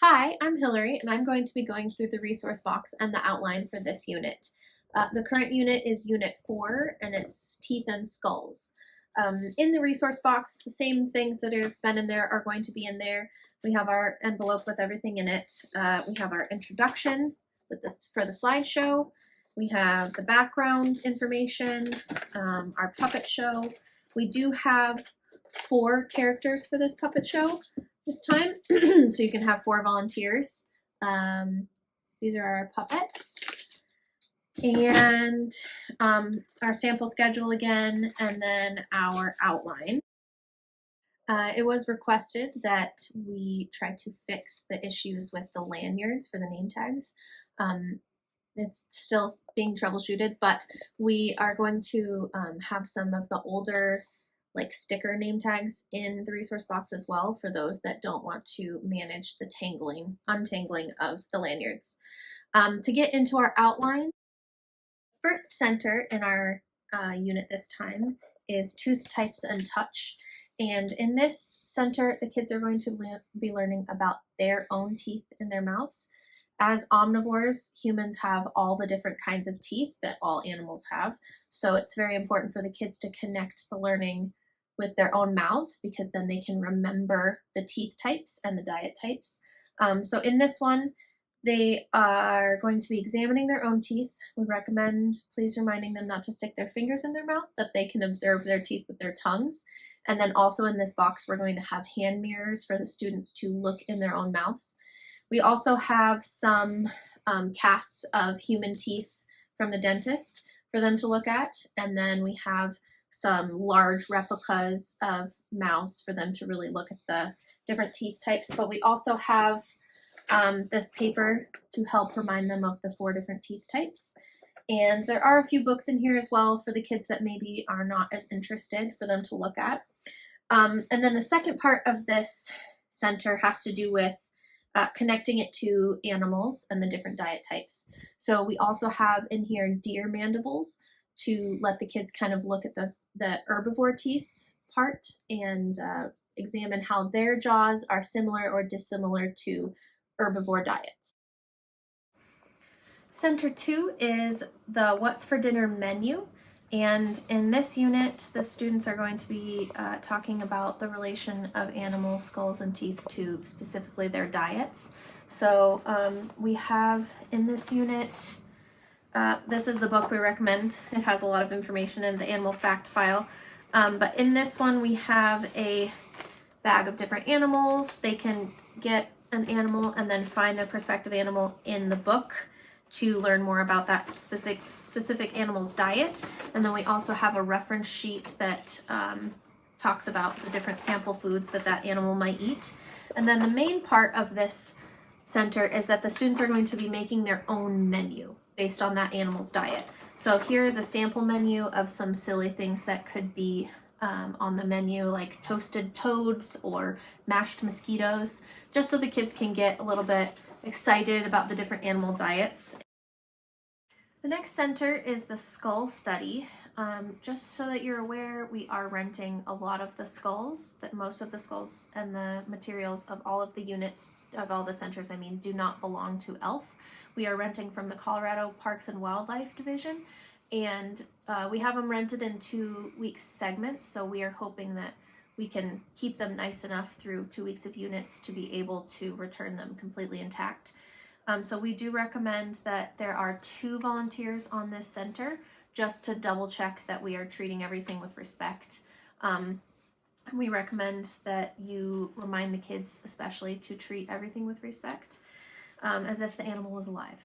Hi, I'm Hillary, and I'm going to be going through the resource box and the outline for this unit. The current unit is Unit 4, and it's Teeth and Skulls. In the resource box, the same things that have been in there are going to be in there. We have our envelope with everything in it. We have our introduction with this for the slideshow. We have the background information, our puppet show. We do have 4 characters for this puppet show this time, so you can have 4 volunteers. These are our puppets, and our sample schedule again, and then our outline. It was requested that we try to fix the issues with the lanyards for the name tags. It's still being troubleshooted, but we are going to have some of the older sticker name tags in the resource box as well for those that don't want to manage the untangling of the lanyards. To get into our outline, first center in our unit this time is Tooth Types and Touch. And in this center, the kids are going to be learning about their own teeth in their mouths. As omnivores, humans have all the different kinds of teeth that all animals have. So it's very important for the kids to connect the learning with their own mouths, because then they can remember the teeth types and the diet types. So in this one, they are going to be examining their own teeth. We recommend please reminding them not to stick their fingers in their mouth, that they can observe their teeth with their tongues. And then also in this box, we're going to have hand mirrors for the students to look in their own mouths. We also have some casts of human teeth from the dentist for them to look at. And then we have some large replicas of mouths for them to really look at the different teeth types. But we also have this paper to help remind them of the 4 different teeth types. And there are a few books in here as well for the kids that maybe are not as interested for them to look at. And then the second part of this center has to do with connecting it to animals and the different diet types. So we also have in here deer mandibles to let the kids kind of look at the herbivore teeth part and examine how their jaws are similar or dissimilar to herbivore diets. Center 2 is the What's for Dinner menu. And in this unit, the students are going to be talking about the relation of animal skulls and teeth to specifically their diets. So we have in this unit, this is the book we recommend. It has a lot of information in the animal fact file. But in this one, we have a bag of different animals. They can get an animal and then find their prospective animal in the book to learn more about that specific animal's diet. And then we also have a reference sheet that talks about the different sample foods that animal might eat. And then the main part of this center is that the students are going to be making their own menu based on that animal's diet. So here is a sample menu of some silly things that could be on the menu, like toasted toads or mashed mosquitoes, just so the kids can get a little bit excited about the different animal diets. The next center is the skull study. Just so that you're aware, we are renting a lot of the skulls, that most of the skulls and the materials of all of the units, of all the centers, do not belong to ELF. We are renting from the Colorado Parks and Wildlife Division, and we have them rented in 2-week segments, so we are hoping that we can keep them nice enough through 2 weeks of units to be able to return them completely intact. So we do recommend that there are 2 volunteers on this center, just to double check that we are treating everything with respect. We recommend that you remind the kids especially to treat everything with respect, as if the animal was alive.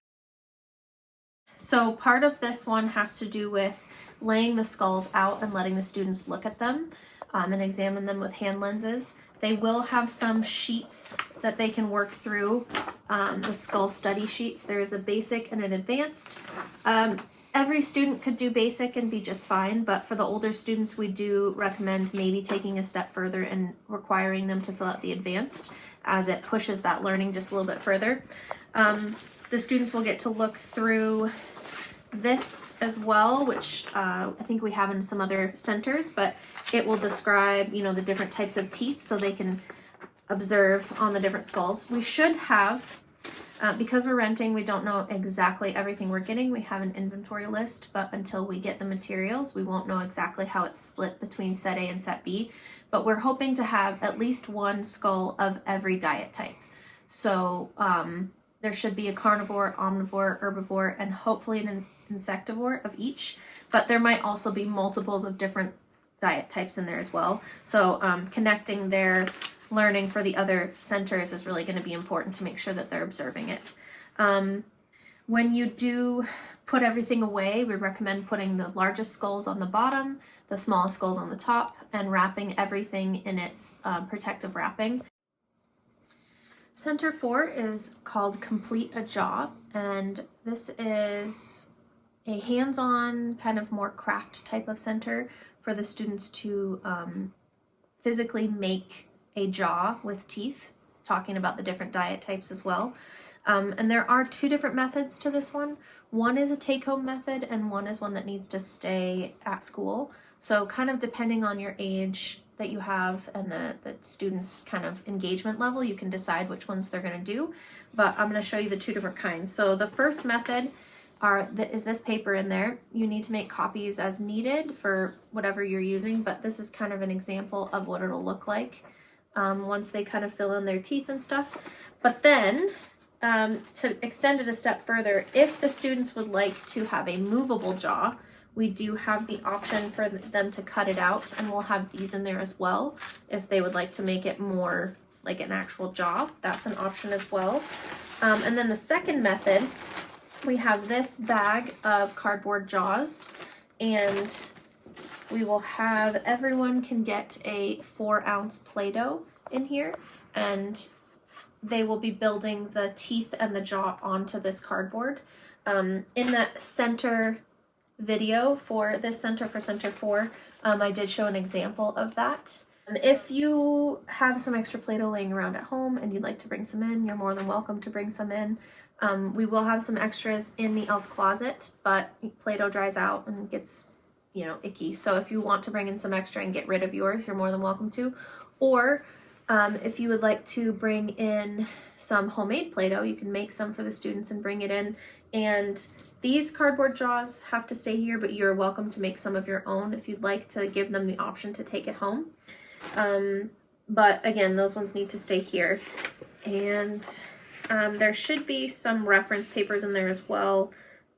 So part of this one has to do with laying the skulls out and letting the students look at them and examine them with hand lenses. They will have some sheets that they can work through, the skull study sheets. There is a basic and an advanced. Every student could do basic and be just fine, but for the older students, we do recommend maybe taking a step further and requiring them to fill out the advanced, as it pushes that learning just a little bit further. The students will get to look through this as well, which I think we have in some other centers, but it will describe, the different types of teeth, so they can observe on the different skulls. We should have, because we're renting, we don't know exactly everything we're getting. We have an inventory list, but until we get the materials, we won't know exactly how it's split between set A and set B. But we're hoping to have at least one skull of every diet type. So there should be a carnivore, omnivore, herbivore, and hopefully an insectivore of each. But there might also be multiples of different diet types in there as well. So connecting their learning for the other centers is really going to be important to make sure that they're observing it. When you do put everything away, we recommend putting the largest skulls on the bottom, the smallest skulls on the top, and wrapping everything in its protective wrapping. Center 4 is called Complete a Jaw, and this is a hands-on kind of more craft type of center for the students to physically make a jaw with teeth, talking about the different diet types as well. And there are two different methods to this one. One is a take-home method, and one is one that needs to stay at school. So kind of depending on your age that you have and the students' kind of engagement level, you can decide which ones they're going to do. But I'm going to show you the two different kinds. So the first method is this paper in there. You need to make copies as needed for whatever you're using, but this is kind of an example of what it'll look like once they kind of fill in their teeth and stuff. But then to extend it a step further, if the students would like to have a movable jaw, we do have the option for them to cut it out, and we'll have these in there as well. If they would like to make it more like an actual jaw, that's an option as well. And then the second method, we have this bag of cardboard jaws, and we will have, everyone can get a 4-ounce Play-Doh in here, and they will be building the teeth and the jaw onto this cardboard. In that center video for this center, for Center 4, I did show an example of that. If you have some extra Play-Doh laying around at home and you'd like to bring some in, you're more than welcome to bring some in. We will have some extras in the elf closet, but Play-Doh dries out and gets, icky. So if you want to bring in some extra and get rid of yours, you're more than welcome to. Or if you would like to bring in some homemade Play-Doh, you can make some for the students and bring it in. And these cardboard jaws have to stay here, but you're welcome to make some of your own if you'd like to give them the option to take it home. But again, those ones need to stay here. And there should be some reference papers in there as well.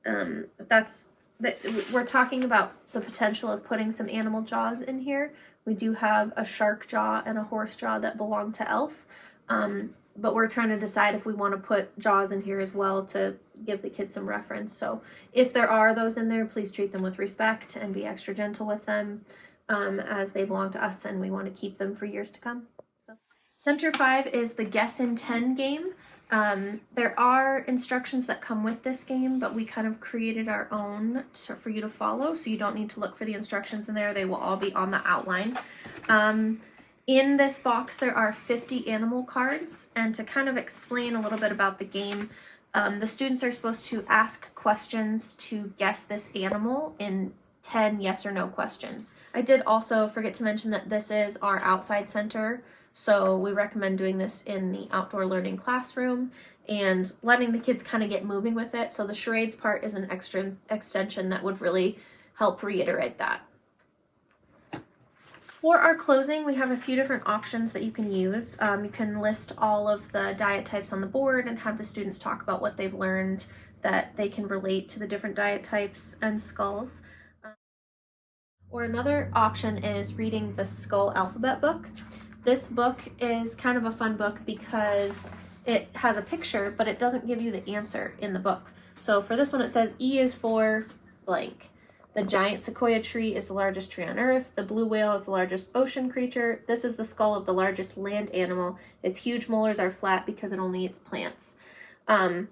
We're talking about the potential of putting some animal jaws in here. We do have a shark jaw and a horse jaw that belong to Elf. But we're trying to decide if we want to put jaws in here as well to give the kids some reference. So if there are those in there, please treat them with respect and be extra gentle with them, as they belong to us and we want to keep them for years to come. So, Center 5 is the Guess in 10 game. There are instructions that come with this game, but we kind of created our own for you to follow, so you don't need to look for the instructions in there. They will all be on the outline. In this box, there are 50 animal cards, and to kind of explain a little bit about the game, the students are supposed to ask questions to guess this animal in 10 yes or no questions. I did also forget to mention that this is our outside center, so we recommend doing this in the outdoor learning classroom and letting the kids kind of get moving with it. So the charades part is an extra extension that would really help reiterate that. For our closing, we have a few different options that you can use. You can list all of the diet types on the board and have the students talk about what they've learned that they can relate to the different diet types and skulls. Or another option is reading the Skull Alphabet book. This book is kind of a fun book because it has a picture, but it doesn't give you the answer in the book. So for this one, it says E is for blank. The giant sequoia tree is the largest tree on Earth. The blue whale is the largest ocean creature. This is the skull of the largest land animal. Its huge molars are flat because it only eats plants. And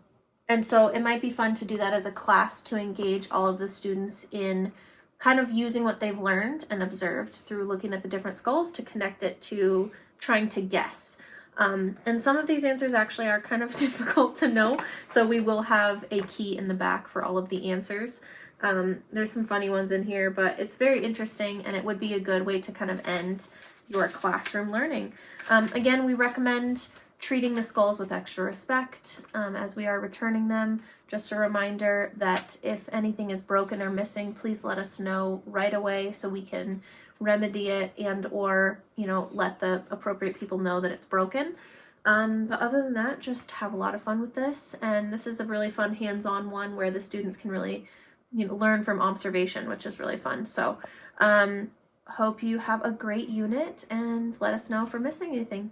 so it might be fun to do that as a class to engage all of the students in kind of using what they've learned and observed through looking at the different skulls to connect it to trying to guess. And some of these answers actually are kind of difficult to know, so we will have a key in the back for all of the answers. There's some funny ones in here, but it's very interesting, and it would be a good way to kind of end your classroom learning. Again, we recommend treating the skulls with extra respect as we are returning them. Just a reminder that if anything is broken or missing, please let us know right away so we can remedy it and or, you know, let the appropriate people know that it's broken. But other than that, just have a lot of fun with this. And this is a really fun hands-on one where the students can really, you know, learn from observation, which is really fun. So hope you have a great unit and let us know if we're missing anything.